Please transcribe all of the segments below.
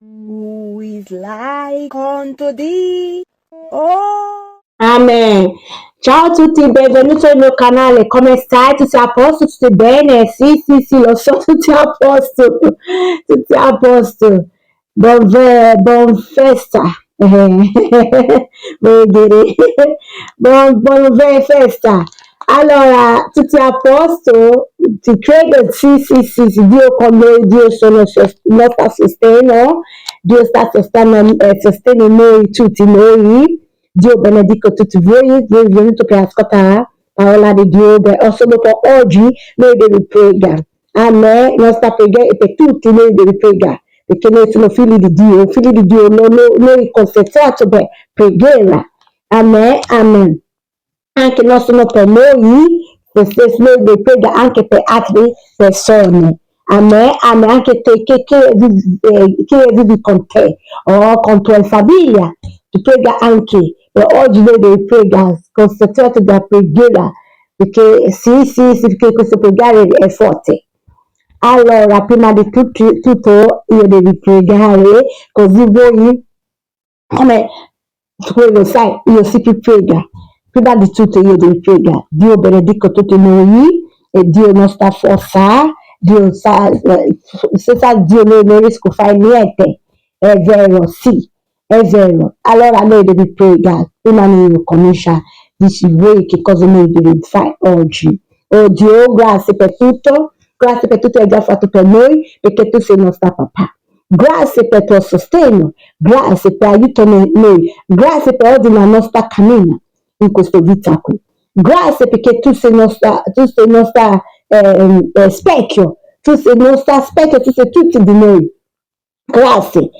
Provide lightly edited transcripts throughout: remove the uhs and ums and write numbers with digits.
Who is like unto thee? Oh, Amen. Ciao a tutti, benvenuti nel mio canale. Come stai? Tutti a posto? Tutti bene? Sì, lo so, tutti a posto. Tutti a posto. Buon festa. Vuol dire, buon festa. Allora, tutti a posto? Ti credo? Sì. Dio con noi, Dio sono il nostro sostegno. Dio sta sostenendo noi, tutti noi. Dio benedico tutti voi venuto per ascoltare la parola di Dio. Solo per oggi noi dobbiamo pregare. Amen. La nostra preghiera è per tutti noi dobbiamo pregare. Perché noi siamo figli di Dio, noi consenziati per pregare. Amen. Anche non solo per noi, stesso noi dobbiamo pregare anche per altre persone. Amen. Anche te che vivi con te o con tua famiglia. Tu prega anche. E oggi noi dobbiamo pregare, concentrati da preghiera, perché sì, perché questo pregare è forte. Allora, prima di tutto io devo pregare, così voi, come tu lo sai, io si prega. Prima di tutto io devo pregare. Dio benedico tutti noi, e Dio nostra forza, Dio sa, senza Dio noi non riesco a fare niente. È vero, sì. È vero, allora noi dobbiamo pregare, prima di cominciare, dici voi che cosa noi dobbiamo fare oggi. Oh Dio, grazie per tutto che hai già fatto per noi, perché tu sei il nostro papà. Grazie per il tuo sostegno, grazie per aiutare noi, grazie per oggi la nostra cammina in questa vita qui. Grazie perché tu sei il nostro specchio, tu sei tutti di noi. Grazie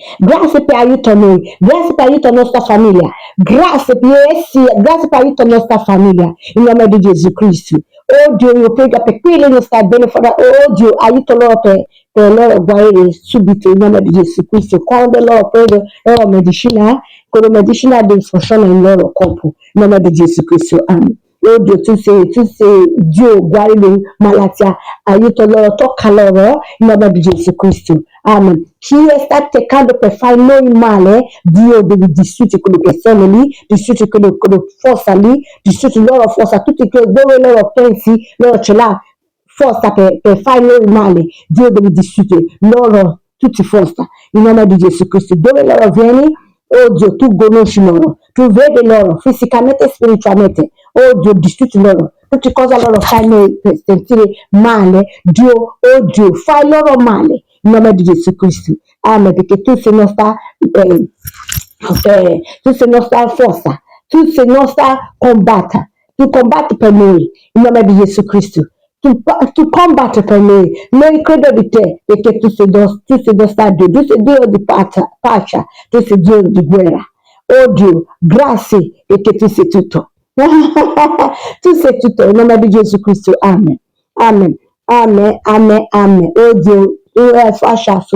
per aiutare noi, grazie per aiutare la nostra famiglia, grazie per aiutare la nostra famiglia, in nome di Gesù Cristo. Oh Dio, io prego per quelli che non stanno bene, oh Dio, aiuta loro per loro guarire subito, in nome di Gesù Cristo. Quando loro prendono la loro medicina, quella medicina deve funzionare nel loro corpo, in nome di Gesù Cristo. Amen. Oh Dio, tu sei Dio, guardi le malattie, aiuta loro, tocca loro, in nome di Gesù Cristo. Amen. Chi sta cercando per fare noi male, Dio deve distruggere quelle persone lì, distruggere quelle forze lì, distruggere loro forza, tutti dove loro pensi, loro ce l'ha forza per fare noi male, Dio deve distruggere loro, tutti forza, in nome di Gesù Cristo. Dove loro vieni, oh Dio, tu conosci loro, tu vedi loro fisicamente e spiritualmente, oh Dio, distruggi loro. Tutte cose loro fai noi per sentire male, Dio, oh Dio, fai loro male. In nome di Gesù Cristo. Amen. Perché tu sei nostra forza. Tu sei nostra combatta. Tu combatti per noi. In nome di Gesù Cristo. Tu combatti per noi. Noi credo di te. Perché tu sei nostra Dio. Tu sei Dio di pace. Tu sei Dio di guerra. Oh Dio, grazie perché tu sei tutto. Tu sei tutto. In nome di Gesù Cristo. Amen. Oh Dio, la fascia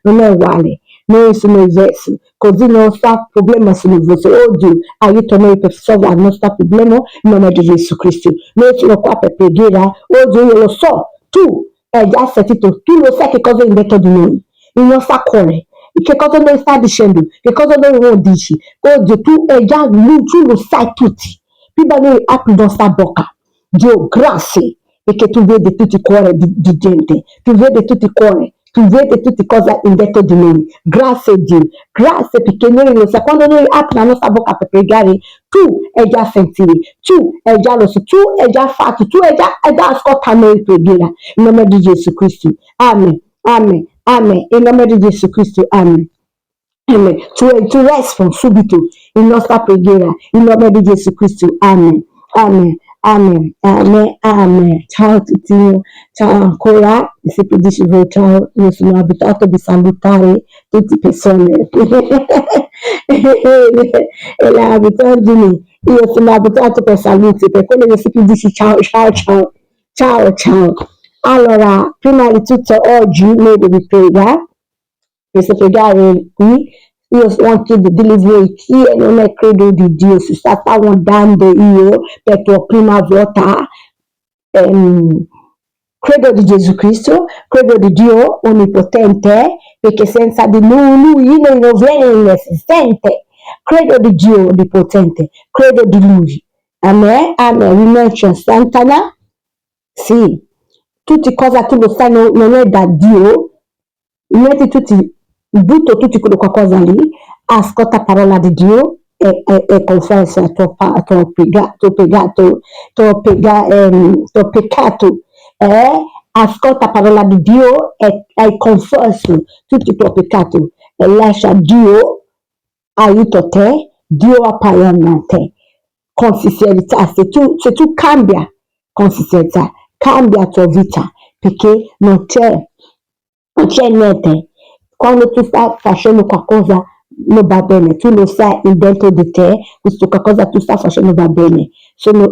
non è uguale, noi siamo diversi, così il nostro problema sono diversi. Oh Dio, aiuta noi per risolvere il nostro problema in nome di Gesù Cristo. Noi siamo qua per pregare. Oh Dio, io lo so, tu hai già sentito, tu lo sai che cosa hai detto di noi, il nostro cuore. Che cosa noi stai dicendo? Che cosa noi non dici? Oh Dio, tu lo sai tutti. Prima noi apri la nostra bocca. Dio, grazie. Perché tu vedi tutti i cuori di gente, tu vedi tutti i cuori, tu vedi tutte cose in detto di noi. Grazie Dio, grazie perché noi lo sai, quando noi apriamo la nostra bocca per pregare, tu hai già sentito, tu hai già lo so, tu hai già fatto, tu hai già ascoltato noi pregare, in nome di Gesù Cristo. Amen, in nome di Gesù Cristo, amen. Amen. Tu rispondi subito in nostra preghiera, in nome di Gesù Cristo, amen. Ciao a tutti, ciao ancora, se tu dici ciao, io sono abituato di salutare tutte le persone. E l'abitudine, io sono abituato per saluti, per quello che se tu dici ciao. Allora, prima di tutto oggi noi dobbiamo pregare, questa pregare qui. Io anche di voi chi non è credo di Dio, si sta guardando io per la prima volta, credo di Gesù Cristo, Credo di Dio onnipotente, perché senza di lui non viene inesistente. Credo di Dio onnipotente, credo di lui. Amen, amen. We mention Santana, sì, tutte cose tu lo sai non è da Dio, metti tutti, butto tutti quello qualcosa lì, ascolta parola di Dio e confessa il tuo peccato, ascolta parola di Dio e confessa tutti i tuoi peccati e lascia Dio aiuto te, Dio appaiona te. Con sincerità, se tu cambia con sincerità, cambia la tua vita, perché non c'è niente. Quando tu stai facendo qualcosa non va bene, tu lo sai dentro di te, questo qualcosa tu stai facendo va bene.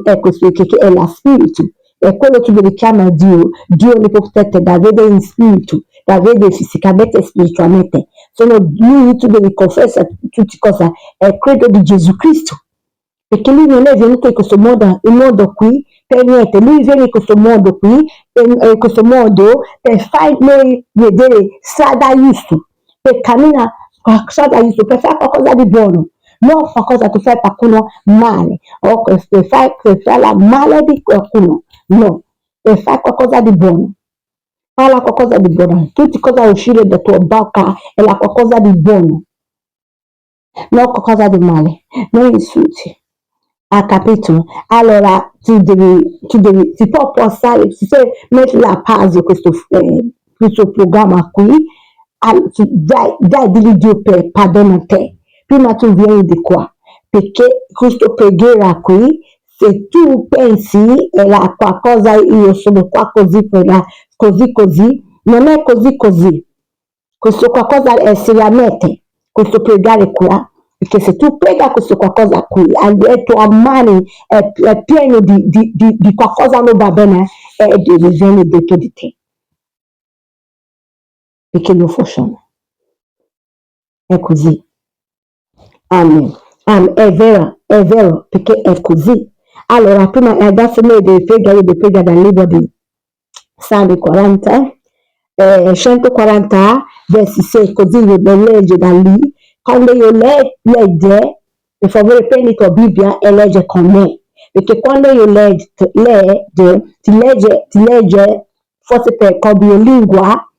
È questo che è la spirito. E quello che tu devi chiamare Dio, Dio onnipotente da vedere in spirito, da vedere fisicamente e spiritualmente. Sono lui, tu devi confessare tutte cose. E credo di Gesù Cristo. Perché lui non è venuto in questo modo qui per niente, lui viene in questo modo qui, in questo modo per fare noi vedere strada giusta, per camminare strada giusta, per fare qualcosa di buono, non qualcosa che fai qualcuno male, o per fare la male di qualcuno, no, per fare qualcosa di buono. Parla qualcosa di buono, tutte cose uscire da tua bocca è la qualcosa di buono, non qualcosa di male, non insulti. Ha capito? Allora si può passare, se metti la pausa questo programma qui, dai Dio per perdona te. Prima tu vieni di qua, perché questo preghiera qui, se tu pensi era qualcosa, io sono qua così, così, non è così. Questo qualcosa è seriamente, questo pregare qua. Perché se tu prega questo qualcosa qui e tua mano è pieno di qualcosa non va bene e devi venire dentro di te. Perché non funziona. È così. Amen. È vero, perché è così. Allora, prima adesso noi devi pregare dal libro di Salmi 40, 140, versi 6, così lo legge da lì. Quando io legge, per favore prendi tua Bibbia e legge con me, perché quando io ti legge, forse per cambio lingua,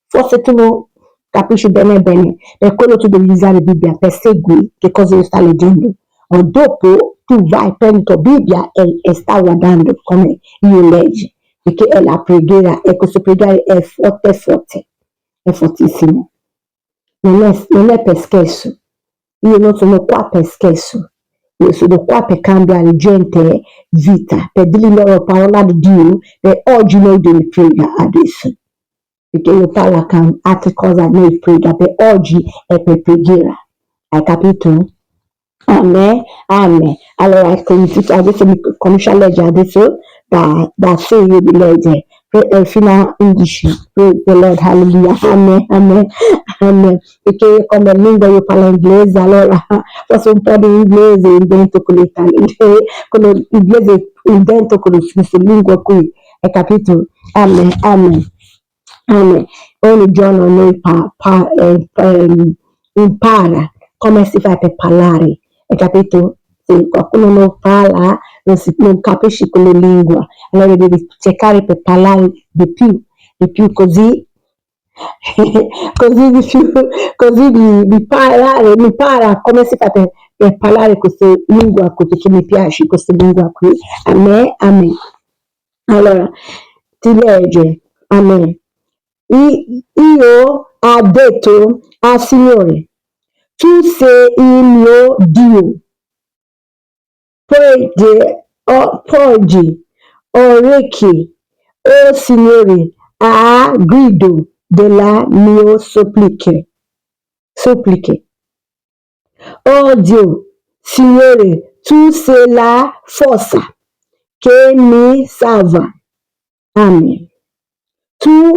forse tu non capisci bene, per quello tu devi usare la Bibbia per seguire che cosa io sto leggendo. O dopo tu vai, prendi tua Bibbia e stai guardando come io leggo, perché è la preghiera e questa preghiera è forte, è fortissimo. Non è per scherzo. Io non sono qua per scherzo. Io sono qua per cambiare gente vita, per dire loro parola di Dio, e oggi noi dobbiamo pregare adesso. Perché io parlo con altre cose, noi preghiamo, per oggi è per preghiera. Hai capito? Amen, amen. Allora, adesso mi comincio a leggere adesso da 6 di legge fino a 11. Praise the Lord, hallelujah, amen. Perché io come lingua io parlo inglese, allora forse un po' di inglese dentro con con l'inglese dentro con questa lingua qui, hai capito? Amen. Ogni giorno noi impara come si fa per parlare, hai capito? Se qualcuno non parla, non capisce quelle lingue, allora devi cercare per parlare di più così, così di parlare, mi impara come si fa per parlare questa lingua qui, perché mi piace questa lingua qui, a me. Allora, ti legge, amen. Io ho detto al Signore, tu sei il mio Dio. Porgi orecchi, o Signore, a grido della mie suppliche. Oh Dio, Signore, tu sei la forza che mi salva. Amen. Tu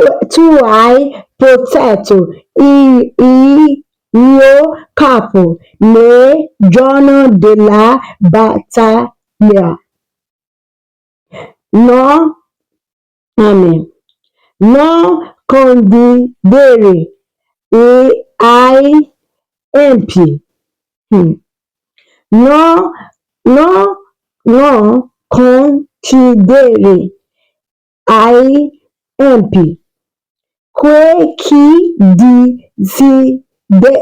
hai protetto il mio capo nel giorno della battaglia. No, amen. Non scondidere, EIMP. Non, non, non considere, IMP. Que que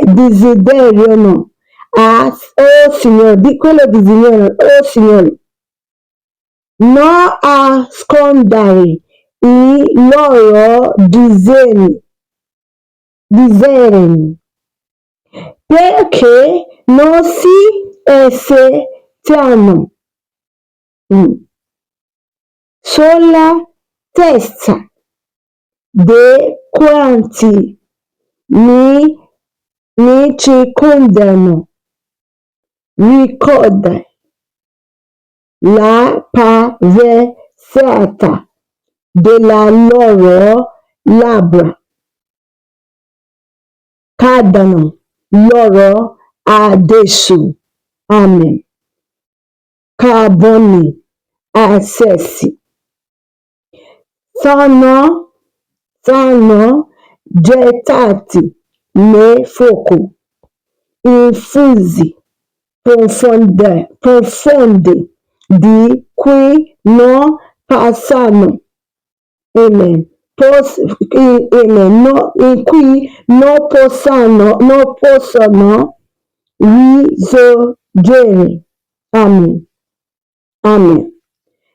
desiderano, oh Signore, di quello desiderano, oh Signore, non ascondere i loro desideri, perché non si esercitano sulla testa de quanti mi circondano. Ricorda la paversata della loro labbra, cadano loro adesso. Amen. Carboni accessi sono gettati nel fuoco, infusi profondi di cui non passano. Amen. In cui non possono risorgere. Amen. Amen.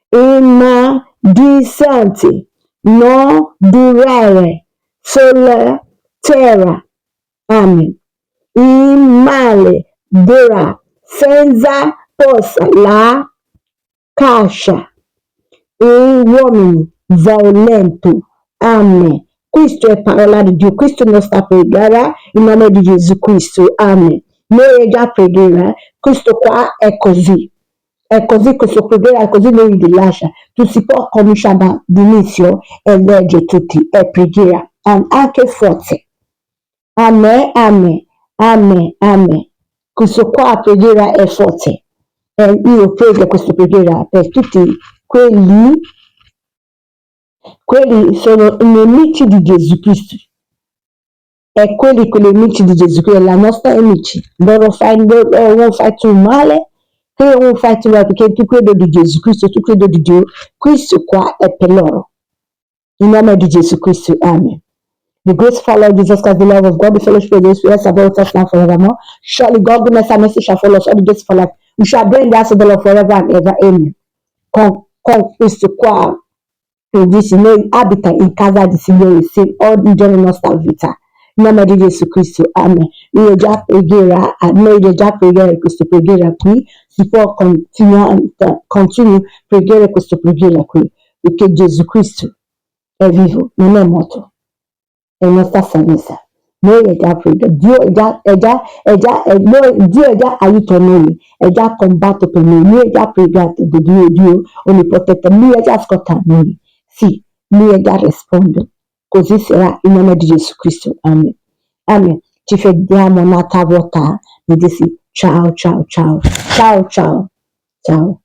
Immagazzinati non durare sulla terra. Amen. Il male dura senza posa la caccia. E uomini violenti. Amen. Questo è parola di Dio, questo è nostra preghiera in nome di Gesù Cristo. Amen. Noi già preghiera, questo qua è così. È così questo preghiera, è così lui li lascia. Tu si può cominciare dall'inizio e leggere tutti, è preghiera, anche forte. Amen, amen, amen, amen. Questo qua preghiera è forte. E io prego questa preghiera per tutti quelli sono i nemici di Gesù Cristo. E quelli nemici di Gesù Cristo, la nostra amici. Loro non fai tu male, che non fai tu male, perché tu credi di Gesù Cristo, tu credi di Dio. Questo qua è per loro. In nome di Gesù Cristo, amen. The grace of our Lord Jesus Christ, the love of God, the fellowship of the Holy Spirit, abide with us now forevermore. Surely God, goodness and mercy shall follow us all the days of our life. We shall dwell in the house of the Lord forever and ever. Amen. Con questo qua, dice, noi abita in casa del Signore, sì, ogni giorno nostra vita. In nome di Gesù Cristo, amen. Noi già preghiera questa preghiera qui, si può continuare preghiera questa preghiera qui, perché Gesù Cristo è vivo, non è morto. È nostra salvezza. Noi è già preghiera, Dio è già aiuta noi, è già combattuto per noi, lui è già pregato di Dio onnipotente, lui è già ascoltato noi, sì, lui è già risponde, così sarà in nome di Gesù Cristo, amen, amen. Ci vediamo un'altra volta, mi dici ciao, ciao, ciao, ciao, ciao, ciao.